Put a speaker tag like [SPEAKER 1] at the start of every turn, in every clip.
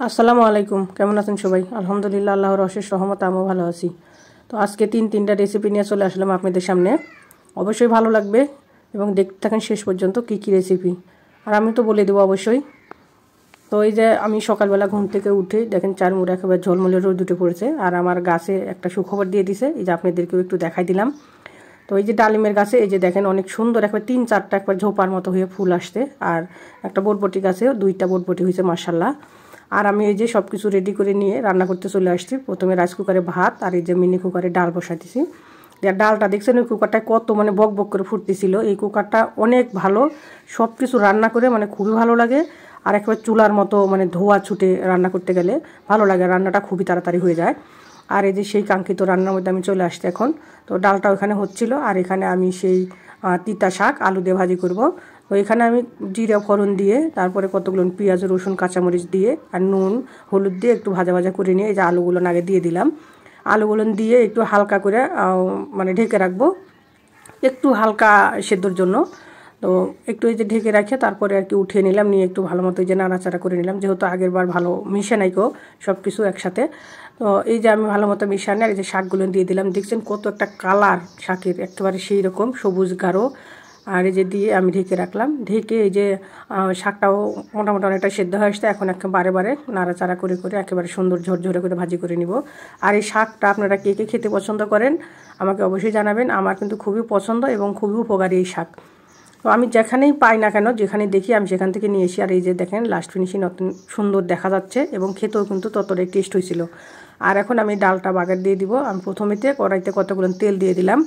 [SPEAKER 1] আসসালামু আলাইকুম, কেমন আছেন সবাই? আলহামদুলিল্লাহ, আল্লাহর অশেষ রহমত, আমিও ভালো আছি। তো আজকে তিনটা রেসিপি নিয়ে চলে আসলাম আপনাদের সামনে। অবশ্যই ভালো লাগবে এবং দেখতে থাকেন শেষ পর্যন্ত কী কী রেসিপি, আর আমি তো বলে দেবো অবশ্যই। তো এই যে আমি সকালবেলা ঘুম থেকে উঠে দেখেন চারমুড়া একেবারে ঝলমলে রোদ উঠে পড়েছে, আর আমার গাছে একটা সুখবর দিয়ে দিছে, এই যে আপনাদেরকেও একটু দেখাই দিলাম। তো এই যে ডালিমের গাছে এই যে দেখেন অনেক সুন্দর একবার 3-4টা একবার ঝোপার মতো হয়ে ফুল আসছে, আর একটা বরবটি গাছেও 2টা বরবটি হয়েছে মাশাআল্লাহ। আর আমি এই যে সব কিছু রেডি করে নিয়ে রান্না করতে চলে আসছি। প্রথমে রাইস কুকারে ভাত আর এই যে মিনি কুকারে ডাল বসাইতেছি। ডালটা দেখছেন ওই কুকারটায় কত বক বক করে ফুটতেছিল। এই কুকারটা অনেক ভালো, সব কিছু রান্না করে খুবই ভালো লাগে। আর একবার চুলার মতো ধোয়া ছুটে রান্না করতে গেলে ভালো লাগে, রান্নাটা খুবই তাড়াতাড়ি হয়ে যায়। আর এই যে সেই কাঙ্ক্ষিত রান্নার মধ্যে আমি চলে আসছি এখন। তো ডালটা ওখানে হচ্ছিল, আর এখানে আমি সেই তিতা শাক আলু দিয়ে ভাজি করব। তো এখানে আমি জিরা ফোড়ন দিয়ে তারপরে কতগুলো পেঁয়াজ রসুন কাঁচামরিচ দিয়ে আর নুন হলুদ দিয়ে একটু ভাজা ভাজা করে নিয়ে এই যে আলুগুলো আগে দিয়ে দিলাম। আলুগুলো দিয়ে একটু হালকা করে ঢেকে রাখবো একটু হালকা সেদ্ধর জন্য। তো একটু এই যে ঢেকে রাখে তারপরে আর কি উঠিয়ে নিলাম, নিয়ে একটু ভালো মতো এই যে নাড়াচাড়া করে নিলাম, যেহেতু আগের বার ভালো মিশে নাইকো সব কিছু একসাথে। তো এই যে আমি ভালো মতো মিশানে আর এই যে শাকগুলো দিয়ে দিলাম। দেখছেন কত একটা কালার শাকের, একেবারে সেই রকম সবুজ গাঢ়। আর এই যে দিয়ে আমি ঢেকে রাখলাম, ঢেকে এই যে শাকটাও মোটামুটি অনেকটা সেদ্ধ হয়ে আসছে। এখন বারে বারে নাড়াচাড়া করে করে একেবারে সুন্দর ঝরঝরে করে ভাজি করে নিব। আর এই শাকটা আপনারা কে কে খেতে পছন্দ করেন আমাকে অবশ্যই জানাবেন। আমার কিন্তু খুবই পছন্দ এবং খুবই উপকারী এই শাক। তো আমি যেখানেই পাই না কেন, যেখানে দেখি আমি সেখান থেকে নিয়ে এসি। আর এই যে দেখেন লাস্ট ফিনিশিং নতুন সুন্দর দেখা যাচ্ছে এবং খেতেও কিন্তু ততটাই টেস্ট হয়েছিল। আর এখন আমি ডালটা বাগার দিয়ে দিব। আমি প্রথমেতে কড়াইতে কতগুলো তেল দিয়ে দিলাম,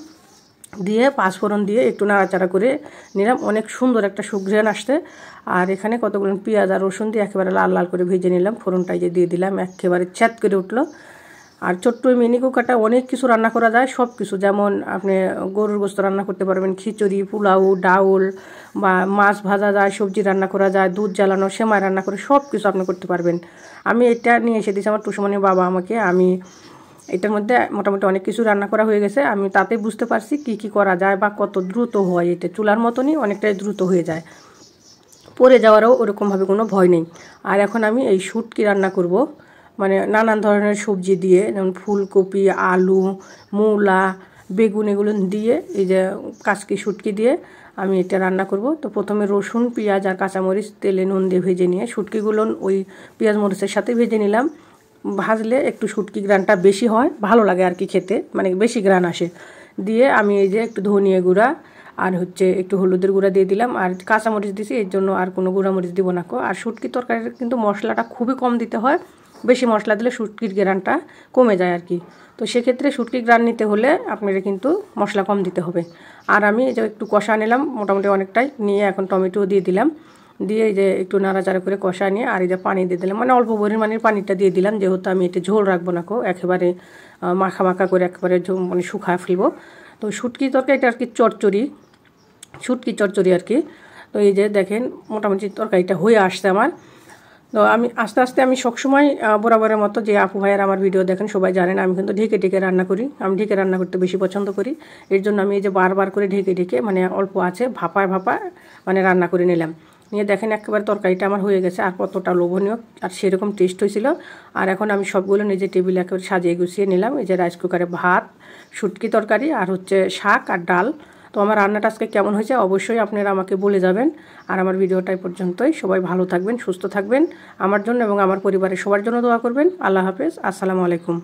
[SPEAKER 1] দিয়ে পাঁচফোড়ন দিয়ে একটু নাড়াচাড়া করে নিলাম। অনেক সুন্দর একটা সুঘ্রাণ আসছে। আর এখানে কতগুলো পেঁয়াজ আর রসুন দিয়ে একেবারে লাল লাল করে ভেজে নিলাম। ফোড়নটাই যে দিয়ে দিলাম, একেবারে ছ্যাদ করে উঠলো। আর ছোট্ট ওই মিনি কুকারটা অনেক কিছু রান্না করা যায়, সব কিছু, যেমন আপনি গরুর গোস্ত রান্না করতে পারবেন, খিচুড়ি পোলাও ডাউল বা মাছ ভাজা যায়, সবজি রান্না করা যায়, দুধ জ্বালানো সেমাই রান্না করে সব কিছু আপনি করতে পারবেন। আমি এটা নিয়ে এসে দিয়েছি আমার টুসুমনির বাবা আমাকে। আমি এটার মধ্যে মোটামুটি অনেক কিছু রান্না করা হয়ে গেছে। আমি তাতে বুঝতে পারছি কি কি করা যায় বা কত দ্রুত হয়। এটা চুলার মতনই অনেকটাই দ্রুত হয়ে যায়, পড়ে যাওয়ারও ওরকমভাবে কোনো ভয় নেই। আর এখন আমি এই শুটকি রান্না করব, নানান ধরনের সবজি দিয়ে, যেমন ফুলকপি আলু মূলা বেগুন এগুলো দিয়ে এই যে কাচকি শুটকি দিয়ে আমি এটা রান্না করব। তো প্রথমে রসুন পেঁয়াজ আর কাঁচামরিচ তেলে নুন দিয়ে ভেজে নিয়ে শুটকিগুলো ওই পেঁয়াজ মরিচের সাথে ভেজে নিলাম। ভাজলে একটু শুটকি গ্রানটা বেশি হয়, ভালো লাগে আর কি খেতে, বেশি গ্রান আসে। দিয়ে আমি এই যে একটু ধনিয়া গুঁড়া আর একটু হলুদের গুঁড়া দিয়ে দিলাম, আর কাঁচামরিচ দিয়েছি, এর জন্য আর কোনো গুঁড়ামরিচ দিব না। আর শুটকি তরকারির কিন্তু মশলাটা খুবই কম দিতে হয়, বেশি মশলা দিলে শুটকির গ্রানটা কমে যায় আর কি। তো সেক্ষেত্রে শুটকি গ্রান নিতে হলে আপনারা কিন্তু মশলা কম দিতে হবে। আর আমি এই যে একটু কষা নিলাম মোটামুটি অনেকটাই, নিয়ে এখন টমেটো দিয়ে দিলাম, দিয়ে এই যে একটু নাড়াচাড়া করে কষা নিয়ে আর এই যে পানি দিয়ে দিলাম, অল্প পরিমাণের পানিটা দিয়ে দিলাম, যেহেতু আমি এটা ঝোল রাখবো না একেবারে মাখা মাখা করে একেবারে শুকায় ফেলবো। তো শুটকি তরকারিটা আর কি শুটকি চচ্চড়ি আর কি। তো এই যে দেখেন মোটামুটি তরকারিটা হয়ে আসছে আমার। তো আমি আস্তে আস্তে আমি সবসময় বরাবরের মতো যে আপু ভাইয়ার আমার ভিডিও দেখেন সবাই জানেন আমি কিন্তু ঢেকে ঢেকে রান্না করি। আমি ঢেকে রান্না করতে বেশি পছন্দ করি, এর জন্য আমি এই যে বারবার করে ঢেকে ঢেকে অল্প আছে ভাপায় রান্না করে নিলাম। নিয়ে দেখেন একেবারে তরকারিটা আমার হয়ে গেছে, আর কতটা লোভনীয় আর সেরকম টেস্ট হয়েছিল। আর এখন আমি সবগুলো নিজে টেবিলে একেবারে সাজিয়ে গুছিয়ে নিলাম। এই যে রাইস কুকারে ভাত, শুটকি তরকারি আর শাক আর ডাল। তো আমার রান্নাটা আজকে কেমন হয়েছে অবশ্যই আপনারা আমাকে বলে যাবেন। আর আমার ভিডিওটা এই পর্যন্তই। সবাই ভালো থাকবেন, সুস্থ থাকবেন, আমার জন্য এবং আমার পরিবারের সবার জন্য দোয়া করবেন। আল্লাহ হাফেজ, আসসালামু আলাইকুম।